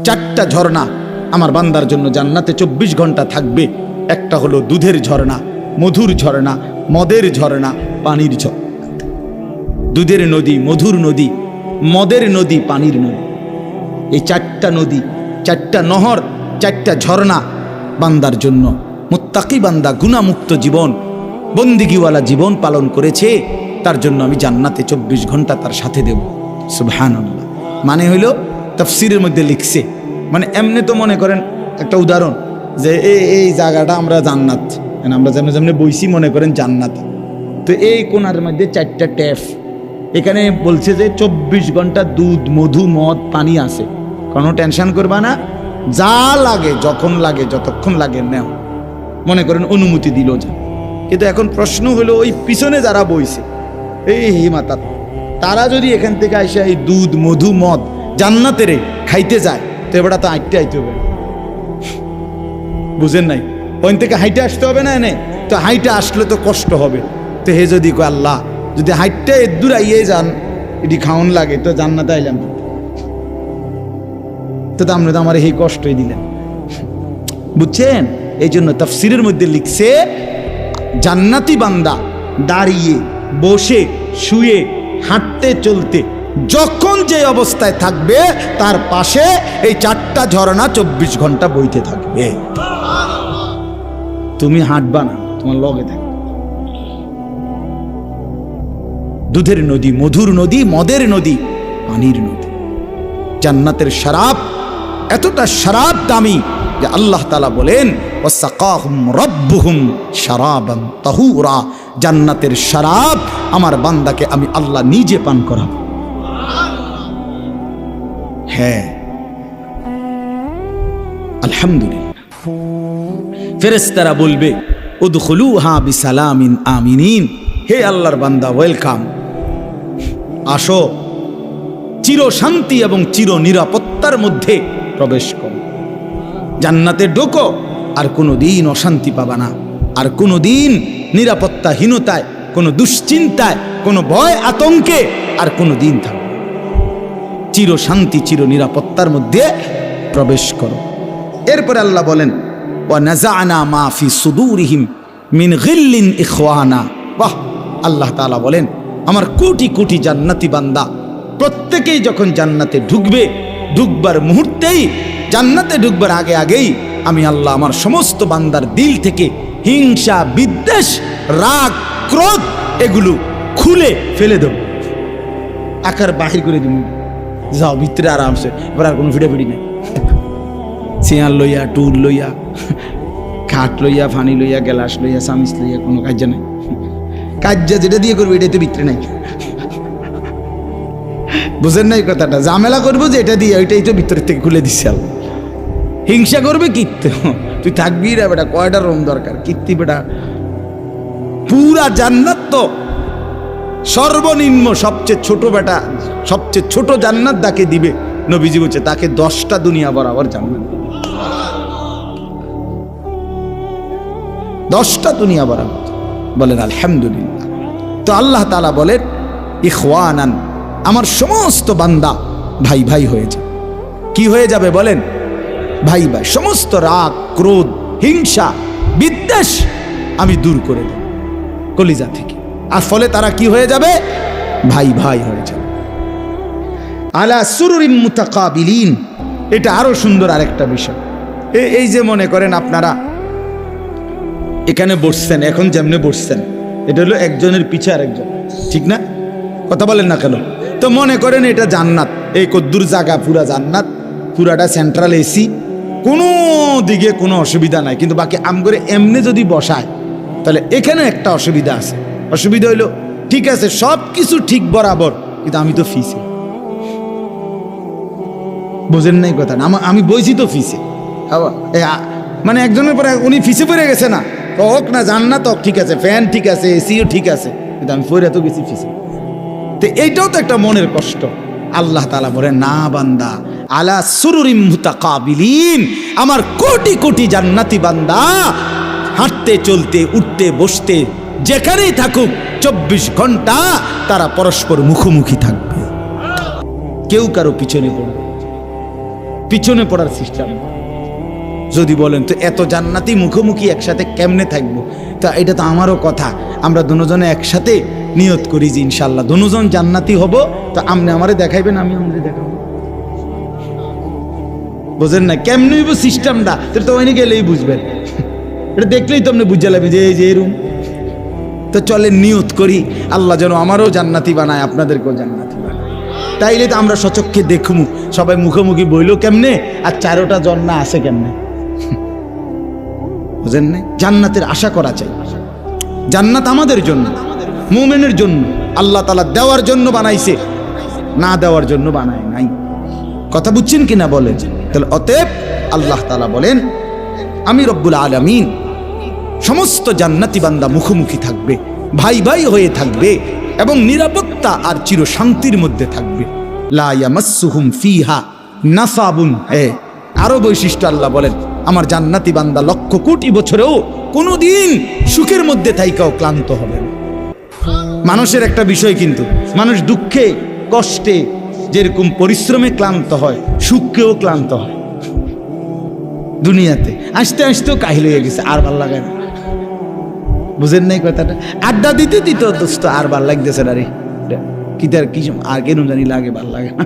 চারটা ঝর্ণা আমার বান্দার জন্য জান্নাতে 24 ঘন্টা থাকবে। একটা হলো দুধের ঝর্ণা, মধুর ঝর্ণা, মদের ঝর্ণা, পানির ঝর্ণা। দুধের নদী, মধুর নদী, মদের নদী, পানির নদী, এই চারটা নদী, চারটা নহর, চারটা ঝর্ণা বান্দার জন্য। মুত্তাকি বান্দা গুনাহমুক্ত জীবন, বন্দিগিওয়ালা জীবন পালন করেছে, তার জন্য আমি জান্নাতে 24 ঘন্টা তার সাথে দেব। সুবহানাল্লাহ। মানে হইল তাফসীরের মধ্যে লিখছে, মানে এমনি তো মনে করেন একটা উদাহরণ যে এই জায়গাটা আমরা জান্নাত, আমরা যেমন যেমন বইছি মনে করেন জান্নাত, তো এই কোণার মধ্যে চারটা ট্যাপ, এখানে বলছে যে 24 ঘন্টা দুধ, মধু, মদ, পানি আছে, কোনো টেনশন করবা না, যা লাগে যখন লাগে যতক্ষণ লাগে নেও, মনে করেন অনুমতি দিল যা। কিন্তু এখন প্রশ্ন হলো ওই পিছনে যারা বইছে এই হিমাতা, তারা যদি এখান থেকে এসে এই দুধ, মধু, মদ জান্নাতের খাইতে যায়, তো এবারটা তো হাইটে আইতে হবে, বুঝেন নাই? ওইন থেকে হাইটে আসতে হবে না, এনে তো হাইটে আসলে তো কষ্ট হবে। তো হে যদি কয় আল্লাহ যদি হাইটটা এদূর আইয়ে যান, এটি খাওয়ান লাগে, তো জান্নাতে আইলাম, তো আমরা তো আমার এই কষ্টই দিলেন, বুঝছেন? এই জন্য তাফসীরের মধ্যে লিখছে জান্নাতি বান্দা দাঁড়িয়ে, বসে, শুয়ে, হাঁটতে, চলতে, যখন যে অবস্থায় থাকবে তার পাশে এই চারটা ঝর্ণা 24 ঘন্টা বইতে থাকবে। তুমি হাঁটবা না, তোমার লগে থাকবে। দুধের নদী, মধুর নদী, মদের নদী, পানির নদী। জান্নাতের শরাব এতটা শরাব দামি যে আল্লাহ তাআলা বলেন ওয়াসাকাহুম রাব্বুহুম শারাবান তাহুরা, জান্নাতের শরাব আমার বান্দাকে আমি আল্লাহ নিজে পান করাবো। হ্যাঁ, আলহামদুলিল্লাহ। ফেরেশতারা বলবে উদখুলুহা বিসালামিন আমিনিন, হে আল্লাহর বান্দা ওয়েলকাম, আসো, চির শান্তি এবং চির নিরাপত্তার মধ্যে প্রবেশ করো। জান্নাতে ঢোকো, আর কোনোদিন অশান্তি পাবা না, আর কোনোদিন নিরাপত্তাহীনতায়, কোনো দুশ্চিন্তায়, কোনো ভয় আতঙ্কে আর কোনোদিন থাকবে। চির শান্তি, চির নিরাপত্তার মধ্যে প্রবেশ করো। এরপরে আল্লাহ বলেন ওয়া নাযা'না মা ফি সুদুরিহিম মিন গিল্লিন ইখওয়ানা। বাহ! আল্লাহ তাআলা বলেন আমার কোটি কোটি জান্নাতি বান্দা প্রত্যেকেই যখন জান্নাতে ঢুকবে, ঢুকবার মুহূর্তেই, জান্নাতে ঢুকবার আগে আগেই আমি আল্লাহ আমার সমস্ত বান্দার দিল থেকে হিংসা, বিদ্বেষ, রাগ, ক্রোধ এগুলো খুলে ফেলে দেব, আকার বাহির করে দিব। যাও ভিতরে আরামসে, এবার আর কোনো ভিড়াভিড়ি নেই। চেয়ার লইয়া, টুল লইয়া, খাট লইয়া, ফানি লইয়া, গ্লাস লইয়া, চামিচ লইয়া কোনো কাজে নাই। কাজা যেটা দিয়ে করবো এটাই তো ভিতরে নাই, বুঝেন নাই কথাটা? ঝামেলা করবো যে এটা দিয়ে, ওইটাই তো ভিতরের থেকে খুলে দিচ্ছে আল্লাহ। হিংসা করবে কীর্তি, তুই থাকবি রে বেটা, কয়টা রুম দরকার, কীর্তি বেটা। পুরা জান্নাত তো সর্বনিম্ন সবচেয়ে ছোট বেটা, সবচেয়ে ছোট জান্নাত তাকে দিবে। নবীজি বলছে তাকে 10টা দুনিয়া বরাবর জান্নাত, 10টা দুনিয়া বরাবর। বলেন আলহামদুলিল্লাহ। তো আল্লাহ তাআলা বলেন ইখওয়ানান, আমার সমস্ত বান্দা ভাই ভাই হয়ে যাবে। কি হয়ে যাবে বলেন? ভাই ভাই। সমস্ত রাগ, ক্রোধ, হিংসা, বিদ্বেষ আমি দূর করে দেব কলিজা থেকে, আর ফলে তারা কি হয়ে যাবে? ভাই ভাই হয়ে যাবে। আলা সুরুরিম মুতাকাবিলিন, এটা আরো সুন্দর আরেকটা বিষয়। এই যে মনে করেন আপনারা এখানে বসছেন, এখন যেমনে বসছেন, এটা হলো একজনের পিছে আরেকজন, ঠিক না? কথা বলেন না কেন? তো মনে করেন এটা জান্নাত, এই কদ্দুর জায়গা পুরা জান্নাত, পুরাটা সেন্ট্রাল এসি, কোনো দিকে কোনো অসুবিধা নাই। কিন্তু বাকি আমগরে এমনি যদি বসায় তাহলে এখানে একটা অসুবিধা আছে। অসুবিধা হইলো ঠিক আছে সব কিছু ঠিক বরাবর, কিন্তু আমি তো ফিসে, বোঝেন নাই কথা? আমি বইছি তো ফিসে, মানে একজনের পরে উনি ফিসে পড়ে গেছে না, হোক না জান্নাত হোক, ঠিক আছে, ফ্যান ঠিক আছে, এসিও ঠিক আছে, কিন্তু আমি পড়ে তো গেছি ফিসে। তো এইটাও তো একটা মনের কষ্ট। আল্লাহ তাআলা বলেন না বান্দা, আলা সুরুরিম মুতাকাবিলিন, আমার কোটি কোটি জান্নাতি বান্দা হাঁটতে, চলতে, উঠতে, বসতে, যেখানেই থাকুক 24 ঘন্টা তারা পরস্পর মুখোমুখি থাকবে। কেউ কারো পিছনে পড়বে, পিছনে পড়ার সিস্টেম। যদি বলেন তো এত জান্নাতি মুখোমুখি একসাথে কেমনে থাকবো, তা এটা তো আমারও কথা। আমরা দুজনে একসাথে নিয়ত করি যে ইনশাল্লাহ দুজন জান্নাতি হব, তো আপনি আমারে দেখাইবেন, আমি আমারে দেখাবো। বুঝেন না কেমনে হইব সিস্টেমটা? তো ওইনে গেলেই বুঝবেন, এটা দেখলেই তো আপনি বুঝে লাগবে যে এই যে এরকম। তো চলে নিয়ত করি আল্লাহ যেন আমারও জান্নাতি বানায়, আপনাদেরকেও জান্নাতি বানায়। তাইলে তো আমরা সচক্ষে দেখমু সবাই মুখোমুখি বইলো কেমনে, আর চারোটা জন্না আছে কেমনে। বুঝেন না? জান্নাতের আশা করা চাই। জান্নাত আমাদের জন্য, মুমিনের জন্য আল্লাহ তাআলা দেওয়ার জন্য বানাইছে, না দেওয়ার জন্য বানায় নাই। কথা বুঝছেন কিনা বলেন? তাহলে অতএব আল্লাহ তাআলা বলেন আমি রব্বুল আলামিন সমস্ত জান্নাতি বান্দা মুখোমুখি থাকবে, ভাই ভাই হয়ে থাকবে এবং নিরাপত্তা আর চির শান্তির মধ্যে থাকবে। লা ইয়ামাসসুহুম ফিহা নাসাবুন। আরো বৈশিষ্ট্য আল্লাহ বলেন আমার জান্নাতি বান্দা লক্ষ কোটি বছরেও কোনোদিন সুখের মধ্যে থাইকাও ক্লান্ত হবে না। মানুষের একটা বিষয় কিন্তু, মানুষ দুঃখে কষ্টে যেরকম পরিশ্রমে ক্লান্ত হয়, সুখেও ক্লান্ত হয়। দুনিয়াতে আসতে আসতেও কাহিল হয়ে গেছে, আর ভাল লাগে না। বুঝেন নাই কথাটা? আড্ডা দিতে দিতে দোস্ত আর ভাল লাগতেছে না রে, কি তার কি আর কেন জানি লাগে, ভাল লাগে না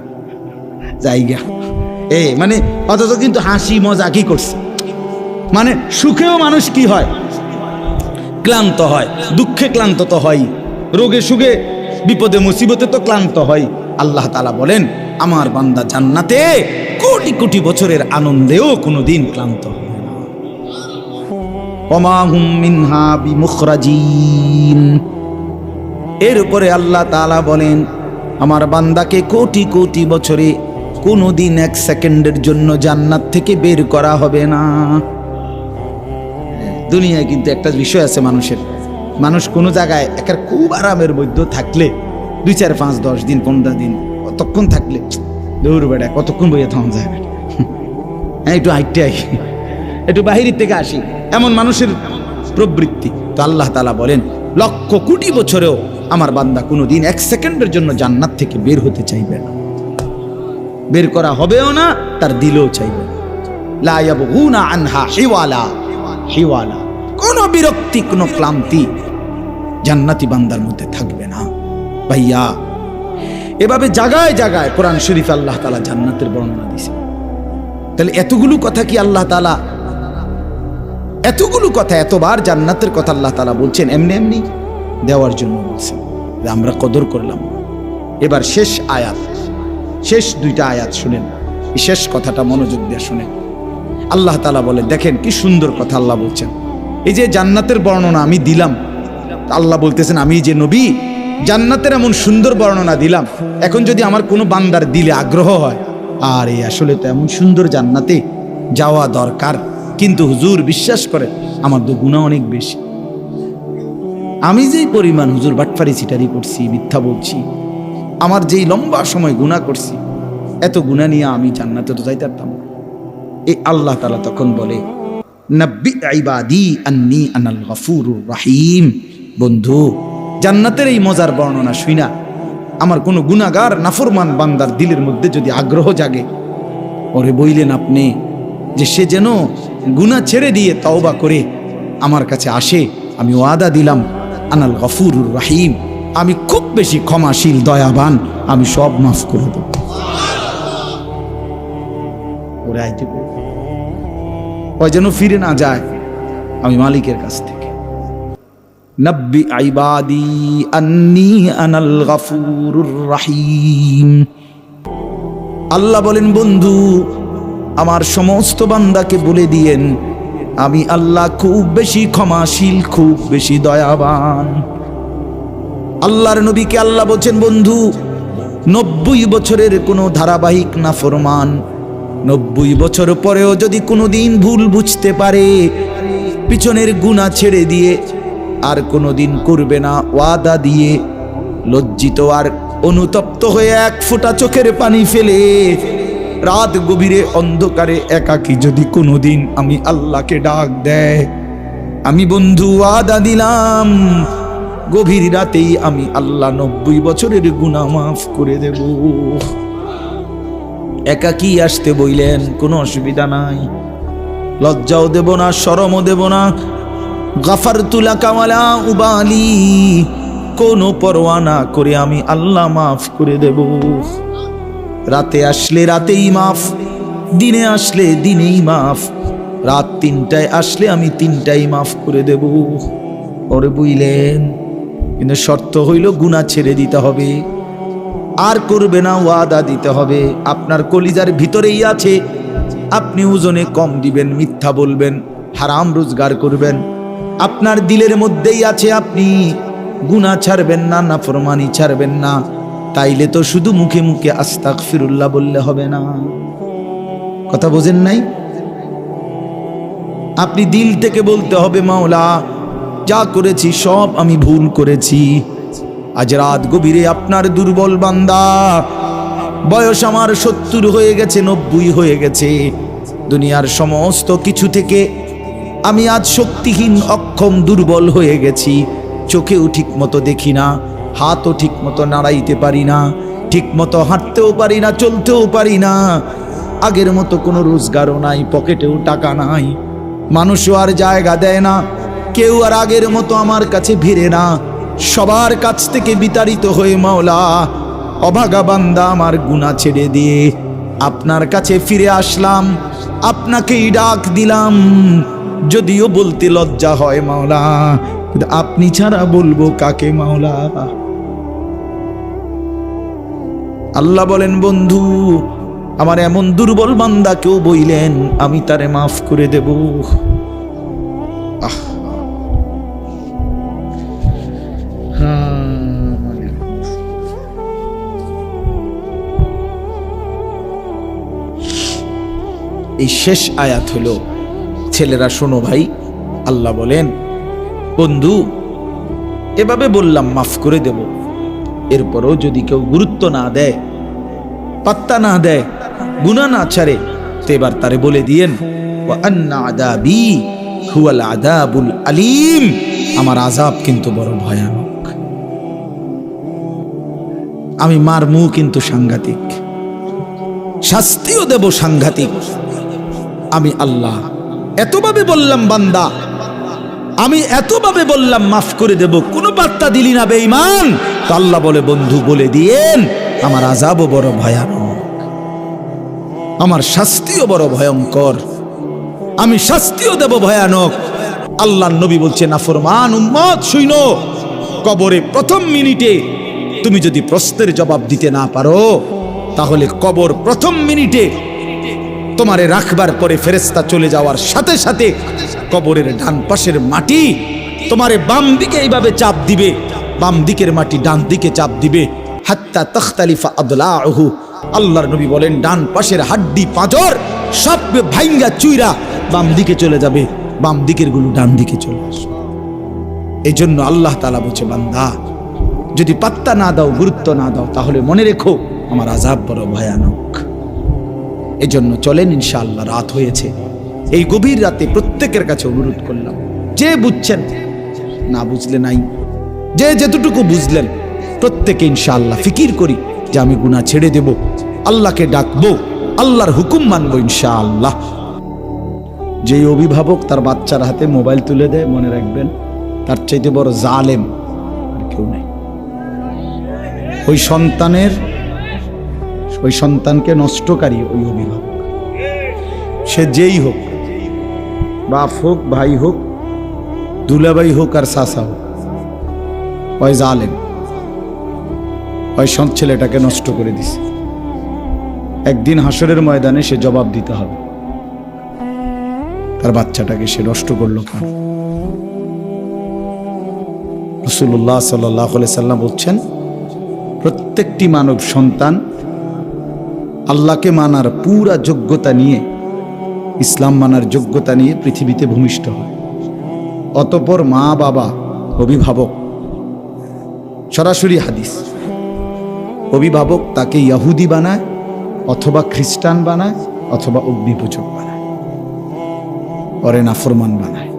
জায়গা মানে। অথচ কিন্তু হাসি মজা কি করছে, মানে সুখেও মানুষ কি হয় ক্লান্ত হয়, দুঃখে ক্লান্ত তো হয়, রোগে সুখে বিপদে মুসিবতে তো ক্লান্ত হয়। আল্লাহ তাআলা বলেন আমার বান্দা জান্নাতে কোটি কোটি বছরের আনন্দেও কোনোদিন ক্লান্ত হবে না। ওমা হুম মিনহা বিমুখরাজিন। এর উপরে আল্লাহ তাআলা বলেন আমার বান্দাকে কোটি কোটি বছরে কোনোদিন এক সেকেন্ডের জন্য জান্নাত থেকে বের করা হবে না। দুনিয়ায় কিন্তু একটা বিষয় আছে মানুষের, মানুষ কোনো জায়গায় একটা খুব আরামের মধ্যে থাকলে 2, 4, 5, 10 দিন 15 দিন কতক্ষণ থাকলে দৌড় বেড়ায়, কতক্ষণ বইয়া থাকা যায় না, একটু হাইটে আসি, একটু বাহিরের থেকে আসি, এমন মানুষের প্রবৃত্তি। তো আল্লাহ তাআলা বলেন লক্ষ কোটি বছরেও আমার বান্দা কোনোদিন এক সেকেন্ডের জন্য জান্নাত থেকে বের হতে চাইবে না, বের করা হবেও না, তার দিলেও চাইবে না। লা ইয়াবগুনা আনহা হিওয়ালা। হিওয়ালা কোনো বিরক্তি, কোনো ক্লান্তি জান্নাতি বান্দার মধ্যে থাকবে না। ভাইয়া এভাবে জায়গায় জায়গায় কোরআন শরীফ আল্লাহ তাআলা জান্নাতের বর্ণনা দিয়েছে। তাহলে এতগুলো কথা কি আল্লাহ তাআলা, এতগুলো কথা, এতবার জান্নাতের কথা আল্লাহ তাআলা বলছেন এমনি এমনি দেওয়ার জন্য বলছেন, আমরা কদর করলাম। এবার শেষ আয়াত, শেষ 2টা আয়াত শুনেন, এই শেষ কথাটা মনোযোগ দিয়ে শুনেন। আল্লাহ তাআলা বলে দেখেন কি সুন্দর কথা আল্লাহ বলছেন। এই যে জান্নাতের বর্ণনা আমি দিলাম, আল্লাহ বলতেছেন আমি যে নবী জান্নাতের এমন সুন্দর বর্ণনা দিলাম, এখন যদি আমার কোনো বান্দার দিলে আগ্রহ হয়, আর এই আসলে তো এমন সুন্দর জান্নাতে যাওয়া দরকার, কিন্তু হুজুর বিশ্বাস করে আমার তো গুনাহ অনেক বেশি, আমি যেই পরিমাণ হুজুর বাটফারি সিটারি করছি, মিথ্যা বলছি, আমার যেই লম্বা সময় গুনাহ করছি, এত গুনাহ নিয়ে আমি জান্নাতে তো যাইতে পারতাম না। এই আল্লাহ তাআলা তখন বলে নাব্বি ইবাদি আন্নী আনাল গফুরুর রহিম। বন্ধু জান্নাতের এই মজার বর্ণনা শুইনা আমার কোনো গুনাহগার নাফরমান বান্দার দিলের মধ্যে যদি আগ্রহ জাগে, ওরে বইলেন আপনি যে সে যেন গুনাহ ছেড়ে দিয়ে তওবা করে আমার কাছে আসে, আমি ওয়াদা দিলাম আনাল গফুরুর রহিম, আমি খুব বেশি ক্ষমাশীল দয়াবান, আমি সব মাফ করে দেব। ওরে আইতে ওই যেন ফিরে না যায় আমি মালিকের কাছ থেকে। নাব্বি ইবাদি আন্নী আনাল গফুরুর রহিম। আল্লাহ বলেন বন্ধু আমার সমস্ত বান্দাকে বলে দিয়েন আমি আল্লাহ খুব বেশি ক্ষমাশীল, খুব বেশি দয়াবান। আল্লাহর নবীকে আল্লাহ বলছেন বন্ধু 90 বছরের কোনো ধারাবাহিক নাফরমান 90 বছর পরেও যদি কোনোদিন ভুল বুঝতে পারে, পিছনের গুনাহ ছেড়ে দিয়ে আর কোনোদিন করবে না ওয়াদা দিয়ে, লজ্জিত আর অনুতপ্ত হয়ে এক ফোঁটা চোখের পানি ফেলে রাত গভীরে অন্ধকারে একাকী যদি কোনোদিন আমি আল্লাহকে ডাক দেয়, আমি বন্ধু ওয়াদা দিলাম গভীর রাতেই আমি আল্লাহ 90 বছরের গুনাহ মাফ করে দেব। একাকী আসতে বইলেন, কোনো অসুবিধা নাই, লজ্জাও দেব না, শরমও দেব না। গাফারতু লাকা ওয়ালা উবালি, কোনো পরোয়া না করে আমি আল্লাহ মাফ করে দেব। রাতে আসলে রাতেই মাফ, দিনে আসলে দিনেই মাফ, রাত 3টায় আসলে আমি 3টাই মাফ করে দেব। পরে বুঝলেন, কিন্তু শর্ত হইল গুনাহ ছেড়ে দিতে হবে, আর করবে না, ওয়াদা দিতে হবে। আপনার কলিজার ভিতরেই আছে, আপনি ওজনে কম দিবেন, মিথ্যা বলবেন, হারাম রোজগার করবেন। আপনার দিলের মধ্যেই আছে, আপনি গুনাহ ছাড়বেন না, নাফরমানি ছাড়বেন না। তাইলে তো শুধু মুখে মুখে আস্তাগফিরুল্লাহ বললে হবে না। কথা বোঝেন নাই? আপনি দিল থেকে বলতে হবে, মাওলা যা করেছি সব আমি ভুল করেছি। আজ রাত গভীরে আপনার দুর্বল বান্দা, বয়স আমার 70 হয়ে গেছে, 90 হয়ে গেছে। দুনিয়ার সমস্ত কিছু থেকে আমি আজ শক্তিহীন, অক্ষম, দুর্বল হয়ে গেছি। চোখেও ঠিক মতো দেখি না, হাতও ঠিক মতো নাড়াইতে পারি না, ঠিক মতো হাঁটতেও পারি না, চলতেও পারি না। আগের মতো কোনো রোজগারও নাই, পকেটেও টাকা নাই, মানুষও আর জায়গা দেয় না, কেউ আর আগের মতো আমার কাছে ভিড়ে না। সবার কাছ থেকে বিতাড়িত হয়ে মাওলা, অভাগা বান্দা আমার গুনাহ ছেড়ে দিয়ে আপনার কাছে ফিরে আসলাম, আপনাকেই ডাক দিলাম। যদিও বলতে লজ্জা হয় মাওলা, কিন্তু আপনি ছাড়া বলবো কাকে মাওলা? আল্লাহ বলেন, বন্ধু আমার এমন দুর্বল বান্দা কেউ বইলেন আমি তারে মাফ করে দেব। এই শেষ আয়াত হলো, ছেলেরা শোনো ভাই, আল্লাহ বলেন, বন্ধু এভাবে বললাম মাফ করে দেব, এরপরও যদি কেউ গুরুত্ব না দেয়, পাত্তা না দেয়, গুনাহ না ছাড়ে, তো এবার তারে বলে দিয়েন, ওয়া আন্না আযাবি হুয়াল আযাবুল আলীম, আমার আযাব কিন্তু বড় ভয়ানক। আমি মারমু কিন্তু সাংঘাতিক, শাস্তিও দেব সাংঘাতিক। আমি আল্লাহ এতভাবে বললাম বান্দা, আমি এতভাবে বললাম মাফ করে দেব, কোনো বার্তা দিলি না বেঈমান। তো আল্লাহ বলে, বন্ধু বলে দিয়েন আমার আযাবও বড় ভয়ানক, আমার শাস্তিও বড় ভয়ঙ্কর, আমি শাস্তিও দেব ভয়ানক। আল্লাহর নবী বলছে, নাফরমান উম্মত শুনো, কবরে প্রথম মিনিটে তুমি যদি প্রশ্নের জবাব দিতে না পারো, তাহলে কবর প্রথম মিনিটে তোমারে রাখবার পরে ফেরেশতা চলে যাওয়ার সাথে সাথে কবরের ডান পাশের মাটি তোমারে বাম দিকে এইভাবে চাপ দিবে, বাম দিকের মাটি ডান দিকে চাপ দিবে, হাত্তা তখতালিফা আদলাহু। আল্লাহর নবী বলেন, ডান পাশের হাড্ডি পাঁজর সব ভাইঙ্গা চুইরা বাম দিকে চলে যাবে, বাম দিকের গুলো ডান দিকে চলে আসবে। এই জন্য আল্লাহ তাআলা বলছে, বান্দা যদি পাত্তা না দাও, গুরুত্ব না দাও, তাহলে মনে রেখো আমার আযাব বড় ভয়ানক। এই জন্য চলেন, ইনশাআল্লাহ রাত হয়েছে, এই গভীর রাতে প্রত্যেকের কাছে অনুরোধ করলাম, যে বুঝছেন, না বুঝলে নাই, যে যেতটুকু বুঝলেন, প্রত্যেকে ইনশাআল্লাহ ফিকির করি যে আমি গুনাহ ছেড়ে দেব, আল্লাহকে ডাকবো, আল্লাহর হুকুম মানবো ইনশাআল্লাহ। যেই অভিভাবক তার বাচ্চার হাতে মোবাইল তুলে দেয়, মনে রাখবেন তার চাইতে বড় জালেম আর কেউ নেই। ওই সন্তানকে নষ্টকারী ওই অভিভাবক, সে যেই হোক, বাপ হোক, ভাই হোক, দুলাভাই হোক আর চাচা হোক, ওই জালেম, ওই ছেলেটাকে নষ্ট করে দিছে। একদিন হাসরের ময়দানে সে জবাব দিতে হবে, তার বাচ্চাটাকে সে নষ্ট করলো কেন। রাসূলুল্লাহ সাল্লাল্লাহু আলাইহি সাল্লাম বলছেন, প্রত্যেকটি মানব সন্তান আল্লাহকে মানার পুরা যোগ্যতা নিয়ে, ইসলাম মানার যোগ্যতা নিয়ে পৃথিবীতে ভূমিষ্ঠ হয়। অতঃপর মা বাবা, অভিভাবক, সরাসরি হাদিস, অভিভাবক তাকে ইহুদি বানায়, অথবা খ্রিস্টান বানায়, অথবা অগ্নিপূজক বানায়, পরে নাফরমান বানায়।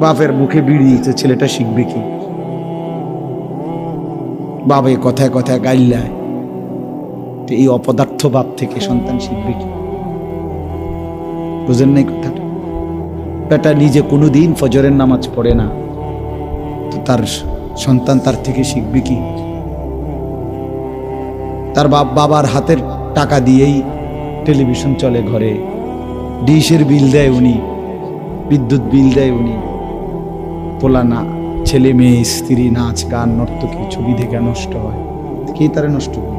বাপের মুখে বিড়ি দিতে ছেলেটা শিখবে কি? বাবা কথায় কথায় গাইল্লায়, তো এই অপদার্থ ভাব থেকে সন্তান শিখবে কি? বুঝেন নাই কথাটা? বেটা নিজে কোনোদিন ফজরের নামাজ পড়ে না, তো তার সন্তান তার থেকে শিখবে কি? তার বাবার হাতের টাকা দিয়েই টেলিভিশন চলে ঘরে, ডিশের বিল দেয় উনি, বিদ্যুৎ বিল দেয় উনি, পোলা না ছেলে মেয়ে স্ত্রী নাচ গান নর্তকী ছবি দেখে নষ্ট হয়, কে তারা নষ্ট করে?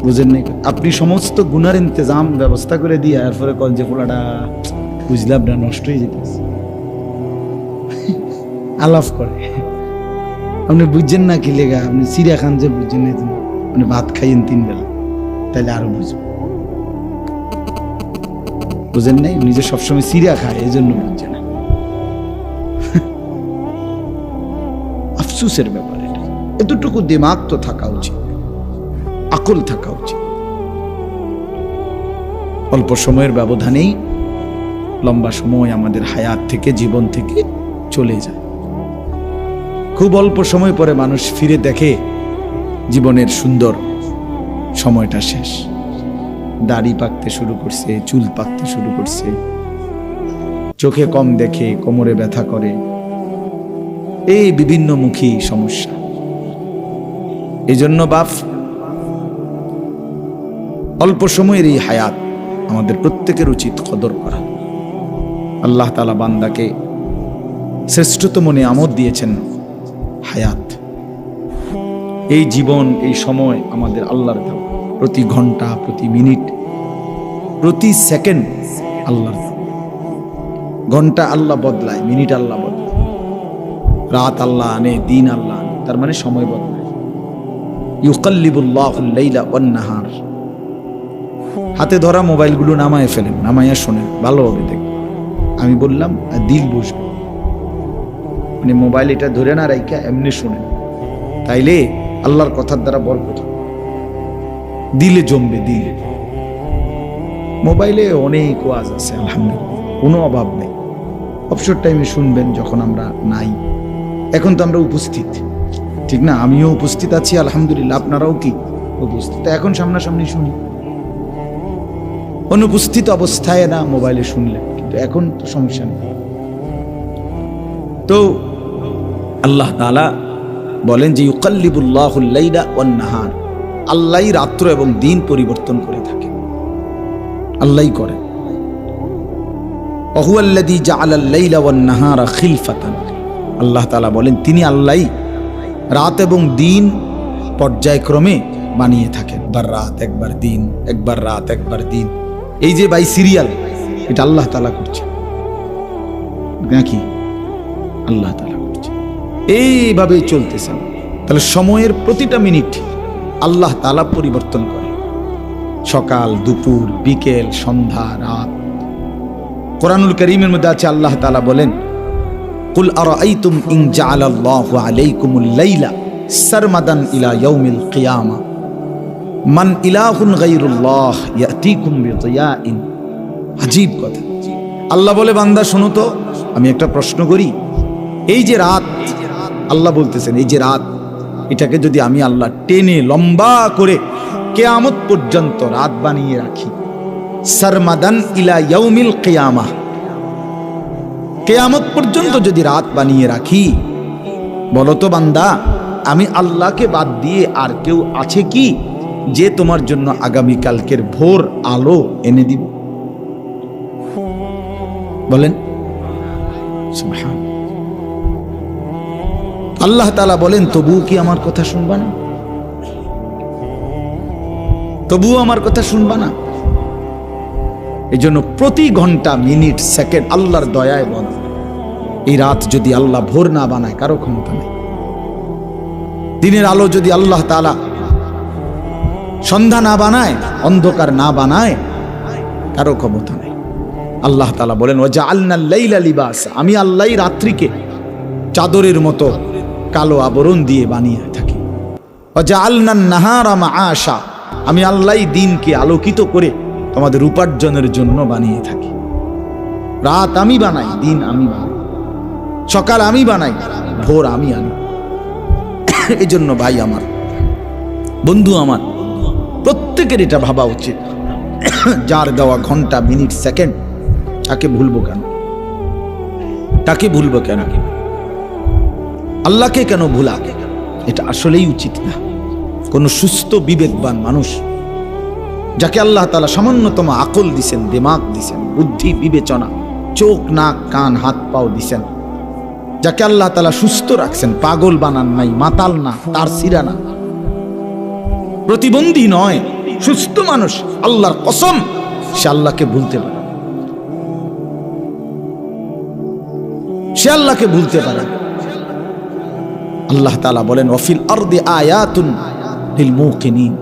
বুঝেন নাই? আপনি সমস্ত গুনার ইন্তজাম ব্যবস্থা করে দিয়ে এরপরে কন যে পোলাটা বুঝলাম না নষ্ট হয়ে যেতেছে, আলাপ করে। আপনি বুঝছেন না কি লেগা? আপনি চিড়া খান যে বুঝছেন না, আপনি ভাত খাইয়েন 3 বেলা, তাইলে আরো বুঝবেন। বুঝেন নাই? উনি যে সবসময় চিড়া খায় এই জন্য বুঝছে না। আফসুসের ব্যাপার এটা। এতটুকু দিমাগ তো থাকা উচিত, আকল থাকা উচিত। অল্প সময়ের ব্যবধানেই লম্বা সময় আমাদের হায়াত থেকে, জীবন থেকে চলে যায়। খুব অল্প সময় পরে মানুষ ফিরে দেখে জীবনের সুন্দর সময়টা শেষ। দাড়ি পাকতে শুরু করছে, চুল পাকতে শুরু করছে, চোখে কম দেখে, কোমরে ব্যথা করে, এই বিভিন্নমুখী সমস্যা। এই জন্য বাপ, অল্প সময়ের এই হায়াত আমাদের প্রত্যেকের উচিত কদর করা। আল্লাহ তাআলা বান্দাকে শ্রেষ্ঠতম নিয়ামত দিয়েছেন হায়াত। এই জীবন, এই সময় আমাদের আল্লাহর দেওয়া। প্রতি ঘন্টা, প্রতি মিনিট, প্রতি সেকেন্ড আল্লাহর দেওয়া। ঘন্টা আল্লাহ বদলায়, মিনিট আল্লাহ বদলায়, রাত আল্লাহ আনে, দিন আল্লাহ আনে, তার মানে সময় বদলায়। ইউকাল্লিবুল্লাহুল লাইলা ওয়ান নাহার। হাতে ধরা মোবাইলগুলো নামায় ফেলেন, নামাইয়া শোনেন, ভালো হবে দেখবেন। আমি বললাম দিল বসবে, মানে মোবাইল এটা ধরে না রাইখা এমনি শুনেন, তাইলে আল্লাহর কথার দ্বারা বরকত দিলে জমবে। দিলে মোবাইলে অনেক ওয়াজ আছে, আলহামদুলিল্লাহ, কোনো অভাব নেই। অবসর টাইমে শুনবেন যখন আমরা নাই। এখন তো আমরা উপস্থিত, ঠিক না? আমিও উপস্থিত আছি আলহামদুলিল্লাহ, আপনারাও কি উপস্থিত? এখন সামনাসামনি শুনি। অনুপস্থিত অবস্থায় না মোবাইলে শুনলে, কিন্তু এখন তো সমস্যা নেই। তো আল্লাহ তাআলা বলেন যে ইউকাল্লিবুল্লাহুল লাইলা ওয়ান নাহার, আল্লাহই রাত্র এবং দিন পরিবর্তন করে থাকে, আল্লাহই করে। ওয়া হুয়াল্লাযী জাআলাল লাইলা ওয়ান নাহারা খিলফাতান, আল্লাহ তাআলা বলেন তিনি আল্লাহই রাত এবং দিন পর্যায়ক্রমে বানিয়ে থাকেন। একবার রাত একবার দিন, একবার রাত একবার দিন। এই যে বাই সিরিয়াল, এটা আল্লাহ তাআলা করছে নাকি? আল্লাহ তাআলা করছে, এইভাবে চলতেছেন। তাহলে সময়ের প্রতিটা মিনিট আল্লাহ তাআলা পরিবর্তন করে, সকাল, দুপুর, বিকেল, সন্ধ্যা, রাত। কোরআনুল কারীমের মধ্যে আছে আল্লাহ তাআলা বলেন, কুল আরাআইতুম ইন জাআলাল্লাহু আলাইকুমুল লাইলা সারমাদান ইলা ইয়াউমিল কিয়ামা মান ইলাহুন গায়রুল্লাহ ইয়াতিকুম বিদিয়াইন। আজীব কথা। আল্লাহ বলে, বান্দা শোনো তো, আমি একটা প্রশ্ন করি। এই যে রাত, আল্লাহ বলতেছেন এই যে রাত, এটাকে যদি আমি আল্লাহ টেনে লম্বা করে কিয়ামত পর্যন্ত রাত বানিয়ে রাখি, সারমাদান ইলা ইয়াউমিল কিয়ামা, কিয়ামত পর্যন্ত যদি রাত বানিয়ে রাখি, বলো তো বান্দা, আমি আল্লাহকে বাদ দিয়ে আর কেউ আছে কি যে তোমার জন্য আগামী কালকের ভোর আলো এনে দিব? বলেন সুবহান। আল্লাহ তাআলা বলেন, তবুও কি আমার কথা শুনবা না? তবুও আমার কথা শুনবা না? এই জন্য প্রতি ঘন্টা, মিনিট, সেকেন্ড আল্লাহর দয়ায় বন্ধ। এই রাত যদি আল্লাহ ভোর না বানায়, কারো ক্ষমতা নেই। দিনের আলো যদি আল্লাহ তাআলা সন্ধ্যা না বানায়, অন্ধকার না বানায়, কারো ক্ষমতা নেই। আল্লাহ তাআলা বলেন, ওয়া জাআলনাল লাইলা লিবাসা, আমি আল্লাহই রাত্রিকে চাদরের মতো কালো আবরণ দিয়ে বানিয়ে থাকি। ওয়া জাআলনান নাহারা মাআশা, আমি আল্লাহই দিনকে আলোকিত করে তোমাদের উপার্জনের জন্য বানিয়ে থাকি। রাত আমি বানাই, দিন আমি বানাই, সকাল আমি বানাই, ভোর আমি আনি। এই জন্য ভাই আমার, বন্ধু আমার, প্রত্যেকের এটা ভাবা উচিত, যার দেওয়া ঘন্টা, মিনিট, সেকেন্ড, তাকে ভুলবো কেন? তাকে ভুলবো কেন? আল্লাহকে কেন ভুলা? এটা আসলেই উচিত না। কোন সুস্থ বিবেকবান মানুষ, যাকে আল্লাহ তাআলা সামান্যতম আকল দিছেন, দিমাগ দিছেন, বুদ্ধি, বিবেচনা, চোখ, নাক, কান, হাত, পাও দিছেন, যাকে আল্লাহ তাআলা সুস্থ রাখছেন, পাগল বানান নাই, মাতাল না, তার সিরা না, প্রতিবন্ধী নয়, সুস্থ মানুষ, আল্লাহর কসম সে আল্লাহকে ভুলতে পারে, সে আল্লাহকে ভুলতে পারে। আল্লাহ তাআলা বলেন, ওয়াফিল আরদি আয়াতুন লিল মুকিনিন,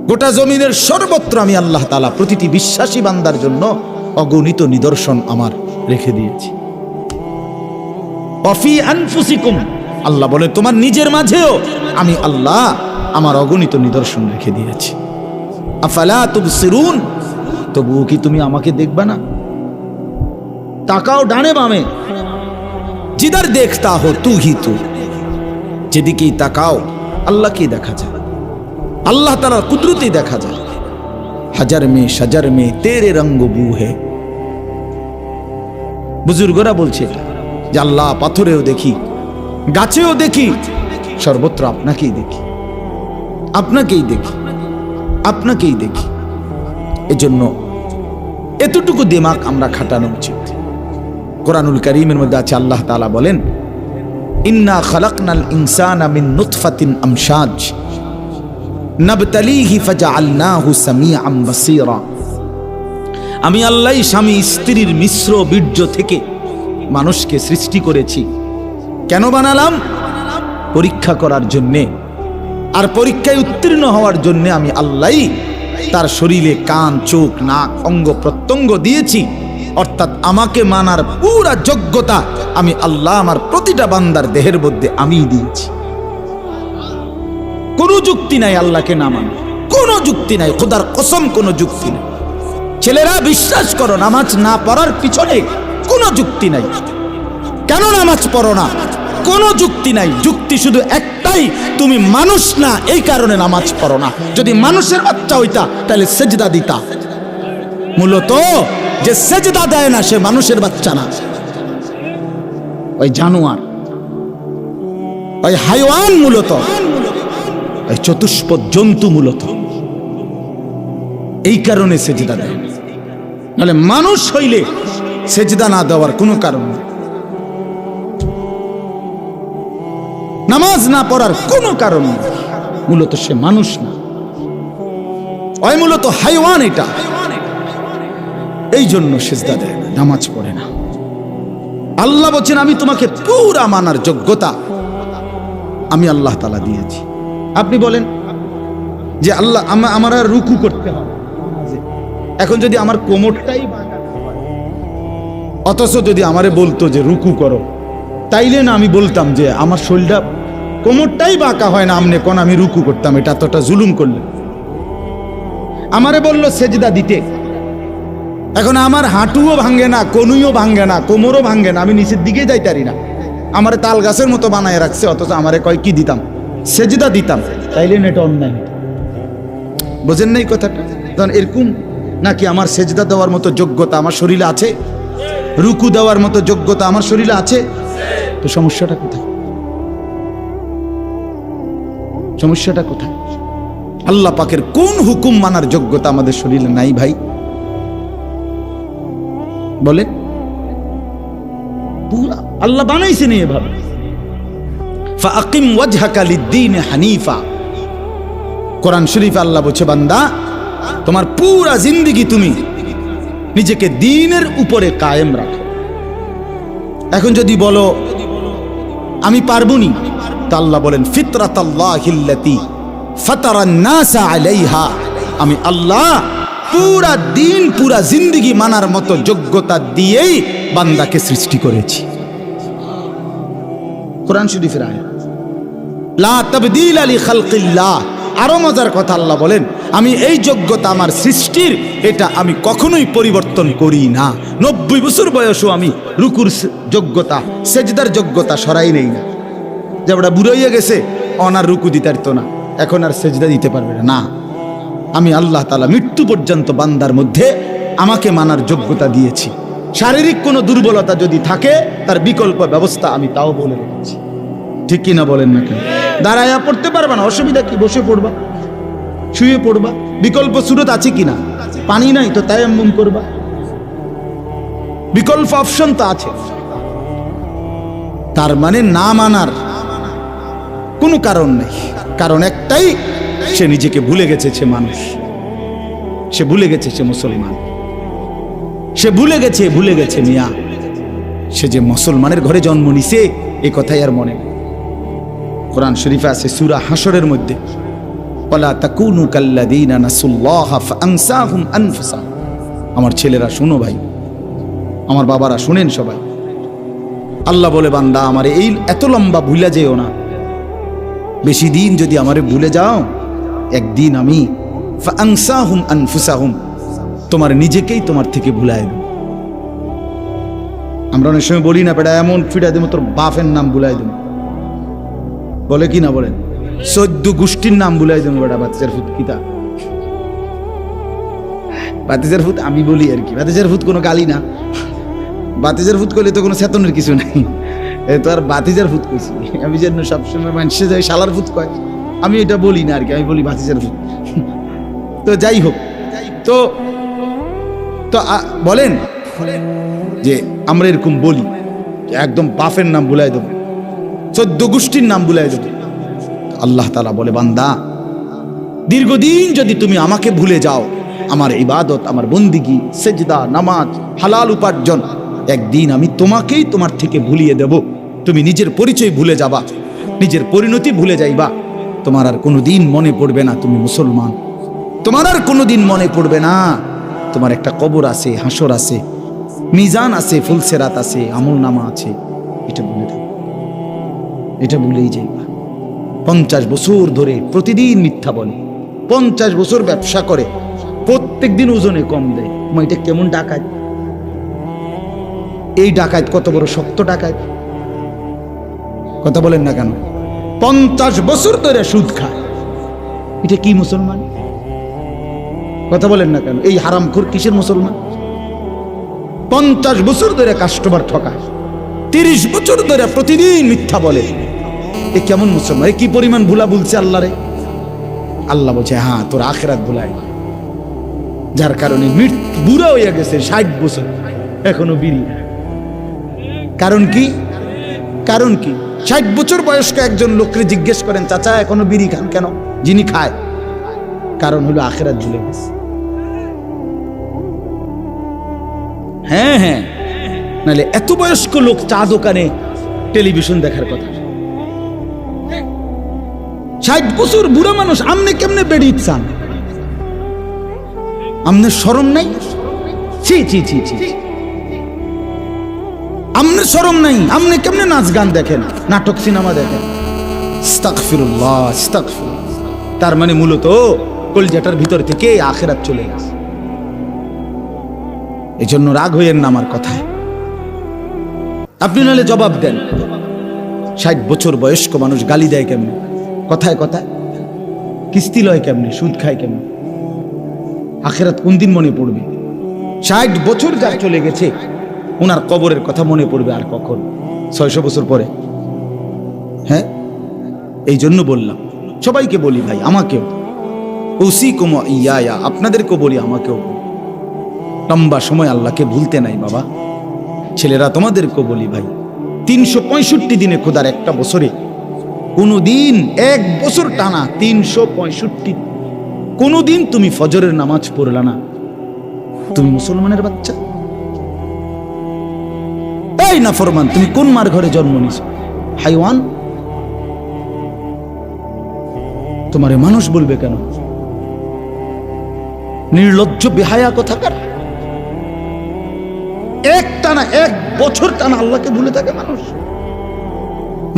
গোটা জমিনের সর্বত্র আমি আল্লাহ তাআলা প্রতিটি বিশ্বাসী বান্দার জন্য অগণিত নিদর্শন আমার রেখে দিয়েছি। ওয়াফি আনফুসিকুম, আল্লাহ বলে তোমার নিজের মাঝেও আমি আল্লাহ আমার অগণিত নিদর্শন রেখে দিয়েছি। আফালা তুবসিরুন, তবুও কি তুমি আমাকে দেখবা না? তাকাও ডানে বামে, जिधर देखता हो तू ही तू, যেদিকেই তাকাও আল্লাহকেই দেখা যায়, আল্লাহ তাআলার কুদরতই দেখা যায়। হাজার মে শাজার মে তেরে রঙ্গ বু হে, বুজুর্গরা বলছে যে আল্লাহ পাথরেও দেখি, গাছেও দেখি, সর্বত্র আপনাকেই দেখি, আপনাকেই দেখি, আপনাকেই দেখি। এজন্য এতটুকু দিমাগ আমরা খাটানো উচিত। কোরআনুল কারীমের মধ্যে আছে, আল্লাহ তাআলা বলেন, ইন্না খালাকনাল ইনসানা মিন নুতফাতিন আমশাজ নাবতালিহি ফাজআলনাহু সামিআন বাসীরা, আমি আল্লাহ স্বামী স্ত্রীর মিশ্র বীর্য থেকে মানুষকে সৃষ্টি করেছি। কেন বানালাম? পরীক্ষা করার জন্যে, আর পরীক্ষায় উত্তীর্ণ হওয়ার জন্যে আমি আল্লাহ তার শরীরে কান, চোখ, নাক, অঙ্গ প্রত্যঙ্গ দিয়েছি। অর্থাৎ আমাকে মানার পুরা যোগ্যতা আমি আল্লাহ আমার প্রতিটা বান্দার দেহের মধ্যে আমি দিয়েছি। কোনো যুক্তি নাই আল্লাহকে না মানা, কোনো যুক্তি নাই, খোদার কসম কোনো যুক্তি নাই। ছেলেরা বিশ্বাস করো, নামাজ না পড়ার পিছনে কোনো যুক্তি নাই। কেন নামাজ পড়ো না? কোনো যুক্তি নাই। যুক্তি শুধু একটাই, তুমি মানুষ না, এই কারণে নামাজ পড়ো না। যদি মানুষের বাচ্চা হইতা তাহলে সেজদা দিতা। মূলত যে সেজদা দেয় না সে মানুষের বাচ্চা না, ওই জানোয়ার, ওই হাইওয়ান, মূলত ওই চতুষ্পদ জন্তু, মূলত এই কারণে সেজদা দেয়। নাহলে মানুষ হইলে সেজদা না দেওয়ার কোনো কারণ নেই, নামাজ না পড়ার কোনো কারণ নেই। মূলত সে মানুষ না, ওই মূলত হাইওয়ান। এটা এই জন্য সেজদা দেয় না, নামাজ পড়ে না। আল্লাহ বলছেন, আমি তোমাকে পুরা মানার যোগ্যতা আমি আল্লাহ তাআলা দিয়েছি। আপনি বলেন যে আল্লাহ আমার আর রুকু করতে হবে, এখন যদি আমার কোমরটাই বাঁকা, অথচ যদি আমারে বলতো যে রুকু করো, তাইলে না আমি বলতাম যে আমার শরীরটা, কোমরটাই বাঁকা হয় না, আমনে কোন আমি রুকু করতাম। এটা এতটা জুলুম করলেন। আমারে বললো সেজদা দিতে, এখন আমার হাঁটুও ভাঙ্গে না, কনুইও ভাঙ্গে না, কোমরও ভাঙ্গে না, আমি নিচের দিকে যাইতারি না, আমারে তাল গাছের মতো বানায় রাখছে, অথচ আমারে কয় কি দিতাম? সেজদা দিতাম। তাইলে না এটা অন্যায়। বোঝেন নাই কথাটা? তখন এরকম নাকি আমার সেজদা দেওয়ার মতো যোগ্যতা আমার শরীরে আছে, রুকু দেওয়ার মতো যোগ্যতা আমার শরীরে আছে, তো সমস্যাটা কোথায়? সমস্যাটা কোথায়? আল্লাহ পাকের কোন হুকুম মানার যোগ্যতা আমাদের শরীরে নাই ভাই? বলে পুরা আল্লাহ বানাইছেন এভাবে, ফাআকিম ওয়াজহাকা লিদ্দীন হানিফা। কোরআন শরীফে আল্লাহ বলছে, বান্দা তোমার পুরা জিন্দেগি তুমি নিজেকে দ্বীনের উপরে কায়েম রাখো। এখন যদি বলো আমি পারবনি, তা আল্লাহ বলেন, ফিতরাতাল্লাহিল্লাতী ফাতারান নাসা আলাইহা, আমি আল্লাহ পুরা দিন, পুরা জিন্দেগি মানার মতো যোগ্যতা দিয়েই বান্দাকে সৃষ্টি করেছি। কোরআন শরীফের আয়াত, লা তাবদীলা লিখালকিল্লাহ। আরো মজার কথা, আল্লাহ বলেন, আমি এই যোগ্যতা আমার সৃষ্টির, এটা আমি কখনোই পরিবর্তন করি না। 90 বছর বয়সও আমি রুকুর যোগ্যতা, সেজদার যোগ্যতা সরাই নেই না। যে ওটা বুড়ো হয়ে গেছে, অনার রুকু দিতে পারতো না, এখন আর সেজদা দিতে পারবে না। না, আমি আল্লাহ তাআলা মৃত্যু পর্যন্ত বান্দার মধ্যে আমাকে মানার যোগ্যতা দিয়েছি। শারীরিক কোনো দুর্বলতা যদি থাকে তার বিকল্প ব্যবস্থা আমি তাও বলে রেখেছি। ঠিক কিনা বলেন না কেন? দাঁড়ায়া পড়তে পারবা না, অসুবিধা কি? বসে পড়বা, শুয়ে পড়বা। বিকল্প সুরত আছে কিনা? পানি নাই তো তায়াম্মুম করবা, বিকল্প অপশন তো আছে। তার মানে না মানার কোনো কারণ নেই। কারণ একটাই, সে নিজেকে ভুলে গেছে সে মানুষ, সে ভুলে গেছে সে মুসলমান, সে ভুলে গেছে মিয়া সে যে মুসলমানের ঘরে জন্ম নিছে এই কথাই আর মনে নেই। কোরআন শরীফে আছে সূরা হাশরের মধ্যে, ওয়ালা তাকুনু কাল্লাযীনা নাসুল্লাহা ফাআনসাহুম আনফুসাহুম। আমার ছেলেরা শুনো ভাই, আমার বাবারা শুনেন সবাই, আল্লাহ বলে বান্দা আমারে এই এত লম্বা ভুলে যেও না। বেশি দিন যদি আমারে ভুলে যাও, একদিন আমি ফাআনসাহুম আনফুসাহুম, তোমার নিজেকেই তোমার থেকে ভুলায় দেব। আমরা অনেক সময় বলি না, বেটা এমন ফিটা দেবো তোর বাপের নাম ভুলাই দেবো, বলে কি না বলেন? 14 গোষ্ঠীর নাম ভুলাই দেবো বেটা। বাতিজার ফুত কিতা? বাতিজার ফুত আমি বলি আর কি, বাতিজার ফুত কোনো গালি না। বাতিজার ফুত করলে তো কোনো চেতনের কিছু নাই, তো আর বাতিজার ফুত কইছি আমি যেন সবসময় মানুষে যায় শালার ফুত কয়, আমি এটা বলি না আর কি, আমি বলি বাতিজার ফুত। তো যাই হোক, তো তো বলেন যে আমরা এরকম বলি একদম বাপের নাম ভুলাই দেবো, 14 গোষ্ঠীর নাম ভুলাই দেবো। আল্লাহ তাআলা বলে বান্দা দীর্ঘদিন যদি তুমি আমাকে ভুলে যাও, আমার ইবাদত, আমার বন্দিগি, সেজদা, নামাজ, হালাল উপার্জন, একদিন আমি তোমাকেই তোমার থেকে ভুলিয়ে দেব। তুমি নিজের পরিচয় ভুলে যাবা, নিজের পরিণতি ভুলে যাইবা। তোমার আর কোনোদিন মনে পড়বে না তুমি মুসলমান, তোমার আর কোনোদিন মনে পড়বে না তোমার একটা কবর আছে, হাসর আছে, মিজান আছে, ফুলসেরাত আছে, আমল নামা আছে। এটা ভুলে যাও, এটা ভুলেই যাইবা। 50 বছর ধরে প্রতিদিন মিথ্যা বলে, 50 বছর ব্যবসা করে, প্রত্যেক দিন ওজনে কম দেয়। এটা কেমন ডাকাত? এই ডাকাত কত বড় শক্ত ডাকাত, কথা বলেন না কেন? 50 বছর ধরে সুদ খায়, এটা কি মুসলমান? কথা বলেন না কেন? এই হারামখোর কিসের মুসলমান? 50 বছর ধরে কাস্টমার ঠকায়, 30 বছর ধরে প্রতিদিন মিথ্যা বলে, এ কেমন মুসলমান? কি পরিমাণ ভুলা বলছে আল্লাহ রে? আল্লাহ বলছে হ্যাঁ তোর আখিরাত ভুলাই, যার কারণে বুড়া হইয়া গেছে 60 বছর এখনো বিড়ি। কারণ কি? কারণ কি? 60 বছর বয়স্ক একজন লোককে জিজ্ঞেস করেন, চাচা এখনো বিড়ি খান কেন? যিনি খায়, কারণ হলো আখিরাত ভুলে গেছে। হ্যাঁ হ্যাঁ, নাহলে এত বয়স্ক লোক চা দোকানে টেলিভিশন দেখার কথা। 60 বছর বুড়া মানুষ, আমনে কেমনে বেড়ি চান? আমনে শরম নাই? ছি ছি ছি ছি, আমনে শরম নাই? আমনে কেমনে নাচ গান দেখেন, নাটক সিনেমা দেখেন? আস্তাগফিরুল্লাহ আস্তাগফিরুল্লাহ। তার মানে মূলত কলজাটার ভিতর থেকে আখিরাত চলে গেছে। এই জন্য রাগ হইয়েন না আমার কথায়, আপনি নাহলে জবাব দেন। 60 বছর বয়স্ক মানুষ গালি দেয় কেমনে, কথায় কথায় কিস্তি লয় কেমনে, সুদ খায় কেমনে? আখিরাত কোন দিন মনে পড়বে? 60 বছর যার চলে গেছে ওনার কবরের কথা মনে পড়বে আর কখন? 600 বছর পরে? হ্যাঁ, এই জন্য বললাম, সবাইকে বলি ভাই, আমাকেও, উসিকুম ইয়া, আপনাদেরকেও বলি, আমাকেও লম্বা সময় আল্লাহকে ভুলতে নাই বাবা। ছেলেরা তোমাদেরকেও বলি ভাই, 365 দিনে খোদার একটা বছরে কোনদিন 1 বছর টানা 365 কোনদিন তুমি ফজরের নামাজ পড়লা না, তুমি মুসলমানের বাচ্চা? এই না ফরমান, তুমি কোন মার ঘরে জন্ম নিছ? হাইওয়ান, তোমারে মানুষ বলবে কেন? নির্লজ্জ বেহায়া কথাকার। টানা 1 বছর টানা আল্লাহকে ভুলে থাকে মানুষ।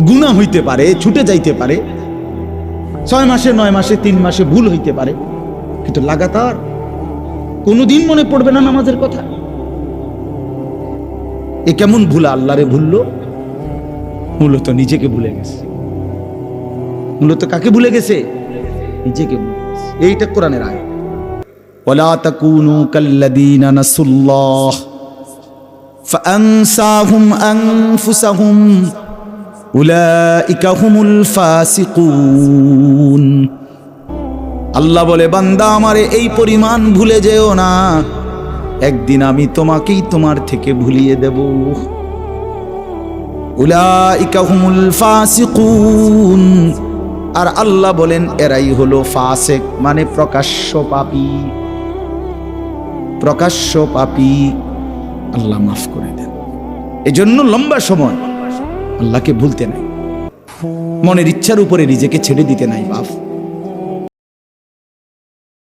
গুনাহ হইতে পারে, ছুটে যাইতে পারে, 6 মাসে 9 মাসে 3 মাসে ভুল হইতে পারে, কিন্তু লাগাতার কোনদিন মনে পড়বে না নামাজের কথা। এ কেমন ভুলা? আল্লাহরে ভুললো, মূলত নিজেকে ভুলে গেছে। মূলত কাকে ভুলে গেছে? নিজেকে ভুলে গেছি। এইটা কোরআনের আয়াত। ওয়ালা তাকুনু কাল্লাযীনা নাসুল্লাহ ফাআনসাহুম আনফুসাহুম উলাইকা হুমুল ফাসিকুন। আল্লাহ বলে, বান্দা আমারে এই পরিমাণ ভুলে যেও না, একদিন আমি তোমাকেই তোমার থেকে ভুলিয়ে দেব। উলাইকা হুমুল ফাসিকুন। আর আল্লাহ বলেন এরাই হলো ফাসিক, মানে প্রকাশ্য পাপী। প্রকাশ্য পাপী। আল্লাহ মাফ করে দেন। এজন্য লম্বা সময় আল্লাহকে ভুলতে নাই, মনের ইচ্ছার উপরে নিজেকে ছেড়ে দিতে নাই বাপ।